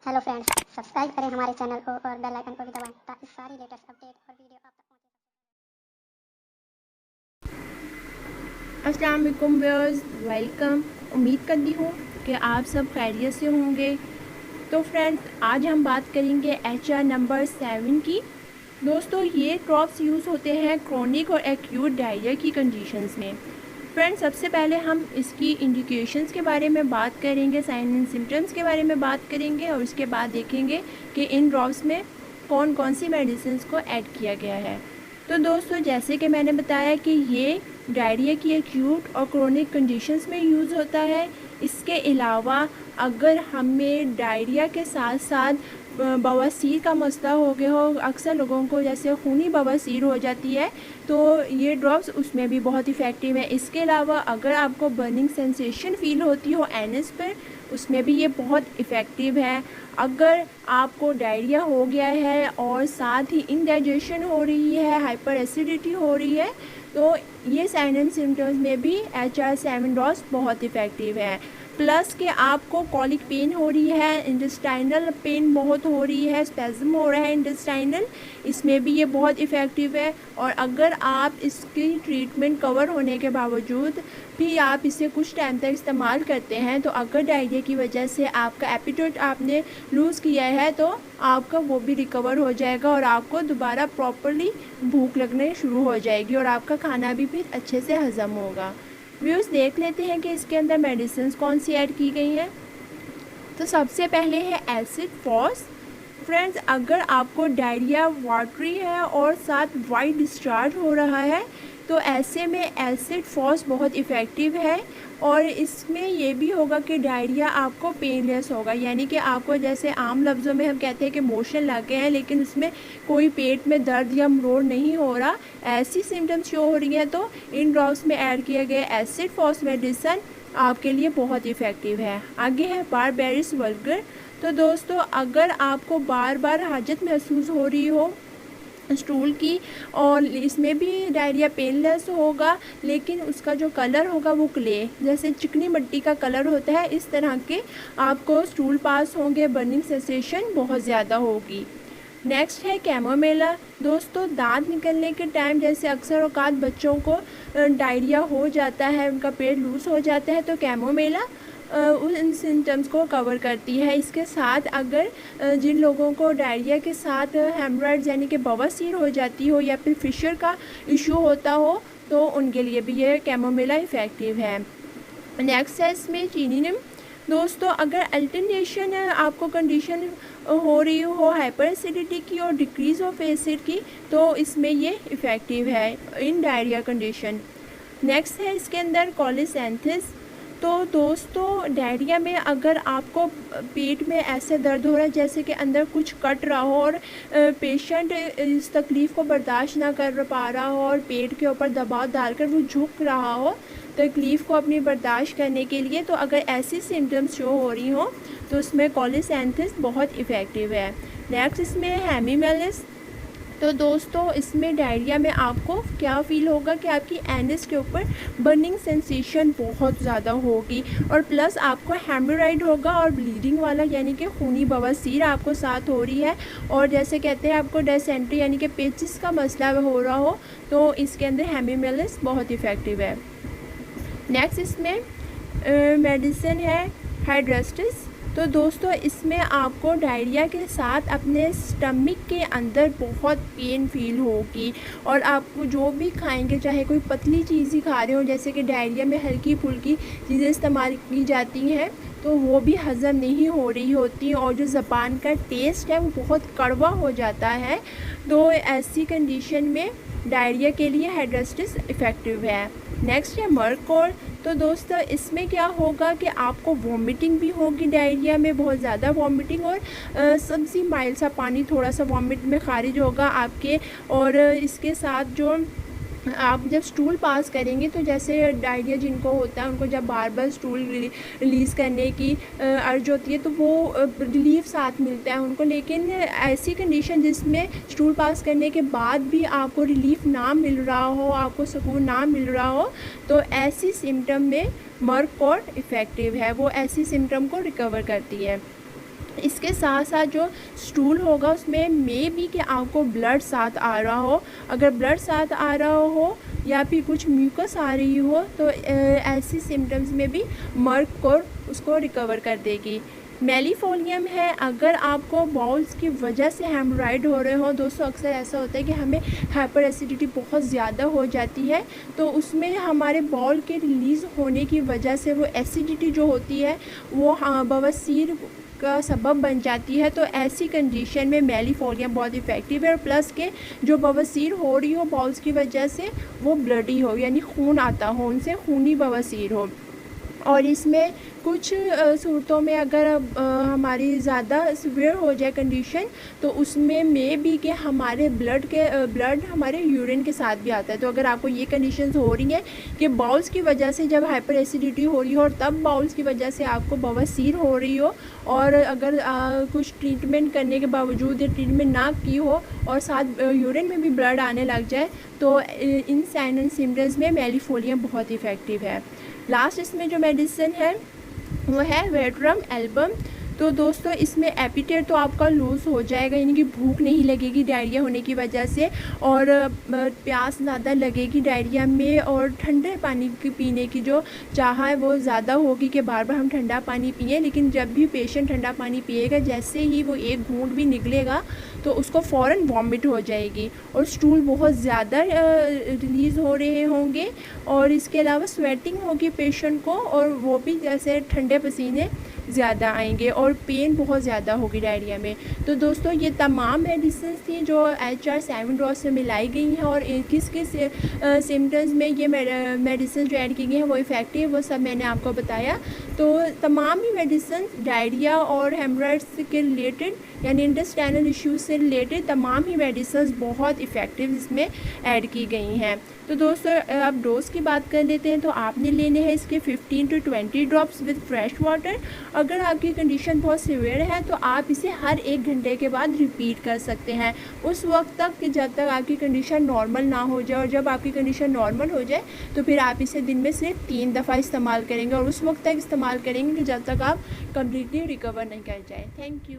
Hello friends, subscribe करें हमारे channel को और बेल आइकन को भी दबाएं ताकि सारी लेटेस्ट अपडेट और वीडियो आप तक पहुंचे। अस्सलाम वालेकुम व्यूअर्स, वेलकम। उम्मीद करती हूँ कि आप सब खैरियत से होंगे। तो फ्रेंड्स, आज हम बात करेंगे HR नंबर 7 की। दोस्तों, ये ड्रॉप्स यूज़ होते हैं क्रोनिक और एक्यूट डायरिया की कंडीशंस में। फ्रेंड्स, सबसे पहले हम इसकी इंडिकेशंस के बारे में बात करेंगे, साइन एंड सिम्टम्स के बारे में बात करेंगे और उसके बाद देखेंगे कि इन ड्रॉप्स में कौन कौन सी मेडिसिन को ऐड किया गया है। तो दोस्तों, जैसे कि मैंने बताया कि ये डायरिया की एक्यूट और क्रोनिक कंडीशंस में यूज़ होता है। इसके अलावा अगर हमें डायरिया के साथ साथ बवासीर का मसला हो गया हो, अक्सर लोगों को जैसे खूनी बवासीर हो जाती है, तो ये ड्रॉप्स उसमें भी बहुत इफ़ेक्टिव है। इसके अलावा अगर आपको बर्निंग सेंसेशन फ़ील होती हो एनस पर, उसमें भी ये बहुत इफ़ेक्टिव है। अगर आपको डायरिया हो गया है और साथ ही इंडाइजेशन हो रही है, हाइपर एसिडिटी हो रही है, तो ये साइन एंड सिम्टम्स में भी HR7 ड्रॉप्स बहुत इफ़ेक्टिव है। प्लस कि आपको कॉलिक पेन हो रही है, इंटेस्टाइनल पेन बहुत हो रही है, स्पेज़म हो रहा है इंटेस्टाइनल, इसमें भी ये बहुत इफ़ेक्टिव है। और अगर आप इसकी ट्रीटमेंट कवर होने के बावजूद भी आप इसे कुछ टाइम तक इस्तेमाल करते हैं, तो अगर डायरिया की वजह से आपका एपिटाइट आपने लूज़ किया है, तो आपका वो भी रिकवर हो जाएगा और आपको दोबारा प्रॉपर्ली भूख लगने शुरू हो जाएगी और आपका खाना भी फिर अच्छे से हज़म होगा। व्यूज़, देख लेते हैं कि इसके अंदर मेडिसिन कौन सी ऐड की गई हैं। तो सबसे पहले है एसिड फॉस। फ्रेंड्स, अगर आपको डायरिया वाटरी है और साथ वाइट डिस्चार्ज हो रहा है, तो ऐसे में एसिड फॉस बहुत इफ़ेक्टिव है। और इसमें ये भी होगा कि डायरिया आपको पेनलेस होगा, यानी कि आपको जैसे आम लफ्ज़ों में हम कहते हैं कि मोशन लगे हैं, लेकिन उसमें कोई पेट में दर्द या मरोड़ नहीं हो रहा, ऐसी सिम्टम्स शो हो रही हैं, तो इन ड्रॉप्स में ऐड किया गया एसिड फॉस मेडिसन आपके लिए बहुत इफ़ेक्टिव है। आगे है बारबेरिस वल्गर। तो दोस्तों, अगर आपको बार बार हाजत महसूस हो रही हो स्टूल की और इसमें भी डायरिया पेनलेस होगा, लेकिन उसका जो कलर होगा वो क्ले जैसे चिकनी मिट्टी का कलर होता है, इस तरह के आपको स्टूल पास होंगे, बर्निंग सेंसेशन बहुत ज़्यादा होगी। नेक्स्ट है कैमोमेला। दोस्तों, दांत निकलने के टाइम जैसे अक्सर औकात बच्चों को डायरिया हो जाता है, उनका पेट लूज़ हो जाता है, तो कैमोमेला उन सिम्टम्स को कवर करती है। इसके साथ अगर जिन लोगों को डायरिया के साथ हेमोरॉइड्स यानी कि बवासीर हो जाती हो या फिर फिशर का इशू होता हो, तो उनके लिए भी ये कैमोमिला इफ़ेक्टिव है। नेक्स्ट है इसमें चीनीनिम। दोस्तों, अगर अल्टरनेशन आपको कंडीशन हो रही हो हाइपर एसिडिटी की और डिक्रीज़ ऑफ एसिड की, तो इसमें ये इफ़ेक्टिव है इन डायरिया कंडीशन। नेक्स्ट है इसके अंदर कॉलिसेंथिस। तो दोस्तों, डायरिया में अगर आपको पेट में ऐसे दर्द हो रहा है जैसे कि अंदर कुछ कट रहा हो और पेशेंट इस तकलीफ़ को बर्दाश्त ना कर पा रहा हो और पेट के ऊपर दबाव डालकर वो झुक रहा हो तकलीफ़ को अपनी बर्दाश्त करने के लिए, तो अगर ऐसी सिम्टम्स शो हो रही हो, तो उसमें कॉलिसेंथिस बहुत इफ़ेक्टिव है। नेक्स्ट इसमें हेमीमेलिस। तो दोस्तों, इसमें डायरिया में आपको क्या फ़ील होगा कि आपकी एनस के ऊपर बर्निंग सेंसेशन बहुत ज़्यादा होगी और प्लस आपको हेमोरॉइड होगा और ब्लीडिंग वाला यानी कि खूनी बवासीर आपको साथ हो रही है, और जैसे कहते हैं आपको डिसेंट्री यानी कि पेचिस का मसला हो रहा हो, तो इसके अंदर हेमीमेलिस बहुत इफ़ेक्टिव है। नेक्स्ट इसमें मेडिसिन है हाइड्रेस्टिस। तो दोस्तों, इसमें आपको डायरिया के साथ अपने स्टमक के अंदर बहुत पेन फील होगी और आपको जो भी खाएंगे, चाहे कोई पतली चीज़ ही खा रहे हो, जैसे कि डायरिया में हल्की फुल्की चीज़ें इस्तेमाल की जाती हैं, तो वो भी हज़म नहीं हो रही होती और जो ज़बान का टेस्ट है वो बहुत कड़वा हो जाता है। तो ऐसी कंडीशन में डायरिया के लिए हाइड्रेस्टिस इफ़ेक्टिव है। नेक्स्ट है मर्कोर। तो दोस्तों, इसमें क्या होगा कि आपको वॉमिटिंग भी होगी, डायरिया में बहुत ज़्यादा वॉमिटिंग और सबसे माइल्ड सा पानी थोड़ा सा वॉमिट में खारिज होगा आपके, और इसके साथ जो आप जब स्टूल पास करेंगे, तो जैसे डायरिया जिनको होता है उनको जब बार बार स्टूल रिलीज़ करने की अर्ज होती है, तो वो रिलीफ साथ मिलता है उनको। लेकिन ऐसी कंडीशन जिसमें स्टूल पास करने के बाद भी आपको रिलीफ ना मिल रहा हो, आपको सुकून ना मिल रहा हो, तो ऐसी सिम्टम में मर्कोर इफ़ेक्टिव है, वो ऐसी सिम्टम को रिकवर करती है। इसके साथ साथ जो स्टूल होगा उसमें मे बी कि आपको ब्लड साथ आ रहा हो। अगर ब्लड साथ आ रहा हो या फिर कुछ म्यूकस आ रही हो तो ऐसी सिम्टम्स में भी मर्क को उसको रिकवर कर देगी। मेलिफोलियम है, अगर आपको बाउल्स की वजह से हेमोरॉइड हो रहे हो, दोस्तों अक्सर ऐसा होता है कि हमें हाइपर एसिडिटी बहुत ज़्यादा हो जाती है, तो उसमें हमारे बाउल के रिलीज़ होने की वजह से वो एसिडिटी जो होती है वो बवासीर का सबब बन जाती है। तो ऐसी कंडीशन में मेलिफोलियम बहुत इफ़ेक्टिव है। और प्लस के जो बवासीर हो रही हो बाउल्स की वजह से वो ब्लडी हो, यानी खून आता हो उनसे, खूनी बवासीर हो। और इसमें कुछ सूरतों में अगर हमारी ज़्यादा सीवियर हो जाए कंडीशन तो उसमें मे भी कि हमारे ब्लड हमारे यूरिन के साथ भी आता है। तो अगर आपको ये कंडीशंस हो रही हैं कि बाउल्स की वजह से जब हाइपर एसिडिटी हो रही हो और तब बाउल्स की वजह से आपको बवासीर हो रही हो और अगर कुछ ट्रीटमेंट करने के बावजूद ये ट्रीटमेंट ना की हो और साथ यूरिन में भी ब्लड आने लग जाए तो इन साइन एंड सिम्टम्स में मेलिफोलियम बहुत इफ़ेक्टिव है। लास्ट इसमें जो मेडिसिन है वो है वेट्रम एल्बम। तो दोस्तों इसमें एपिटेट तो आपका लूज़ हो जाएगा, यानी कि भूख नहीं लगेगी डायरिया होने की वजह से, और प्यास ज़्यादा लगेगी डायरिया में, और ठंडे पानी की पीने की जो चाह है वो ज़्यादा होगी कि बार बार हम ठंडा पानी पिएं। लेकिन जब भी पेशेंट ठंडा पानी पिएगा, जैसे ही वो एक घूंट भी निकलेगा तो उसको फ़ौरन वॉमिट हो जाएगी और स्टूल बहुत ज़्यादा रिलीज़ हो रहे होंगे, और इसके अलावा स्वेटिंग होगी पेशेंट को, और वो भी जैसे ठंडे पसीने ज़्यादा आएंगे और पेन बहुत ज़्यादा होगी डायरिया में। तो दोस्तों ये तमाम मेडिसिन थी जो HR7 ड्रॉप्स से मिलाई गई हैं, और किस किस सिम्टम्स में ये मेडिसिन जो ऐड की गई हैं वो इफ़ेक्टिव, वो सब मैंने आपको बताया। तो तमाम ही मेडिसिन डायरिया और हेमोरॉइड्स के रिलेटेड यानी इंटेस्टाइनल इश्यूज से रिलेटेड तमाम ही मेडिसिन बहुत इफ़ेक्टिव इसमें ऐड की गई हैं। तो दोस्तों अब डोज की बात कर लेते हैं। तो आपने लेने हैं इसके 15 to 20 drops with fresh water. अगर आपकी कंडीशन बहुत सीवियर है तो आप इसे हर 1 घंटे के बाद रिपीट कर सकते हैं, उस वक्त तक कि जब तक आपकी कंडीशन नॉर्मल ना हो जाए। और जब आपकी कंडीशन नॉर्मल हो जाए तो फिर आप इसे दिन में सिर्फ 3 दफ़ा इस्तेमाल करेंगे, और उस वक्त तक इस्तेमाल करेंगे जब तक आप कम्प्लीटली रिकवर नहीं कर जाए। Thank you.